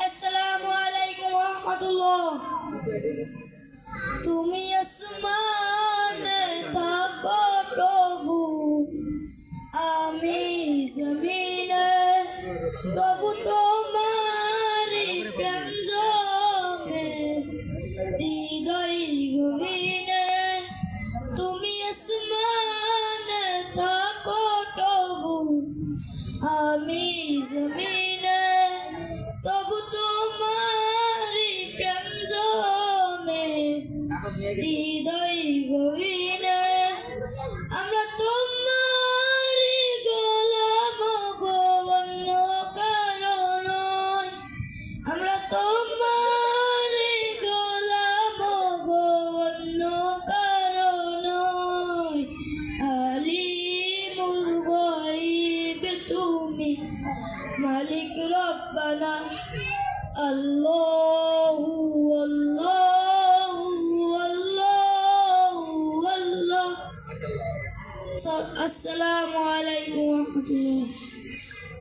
আসসালামু আলাইকুম ওয়া রাহমাতুল্লাহ। তুমি আসমানে থাকো প্রভু, আমি জমিনে, তবু তোমারি প্রেম জমে হৃদয় গভীরে। তুমি আসমানে থাকো প্রভু, আমি জমিনে, তবু তোমারি প্রেম জমে হৃদয় গভীরে। আমরা তোমারি গোলাম গো, অন্য কারো নয়। আমরা তোমারি গোলাম গো, অন্য কারো নয়। আলিমুল গায়ব তুমি, মালিক রব্বানা। আল্লাহু আল্লাহু আল্লাহু আল্লাহ। আসসালামু আলাইকুম ওয়া রাহমাতুল্লাহ।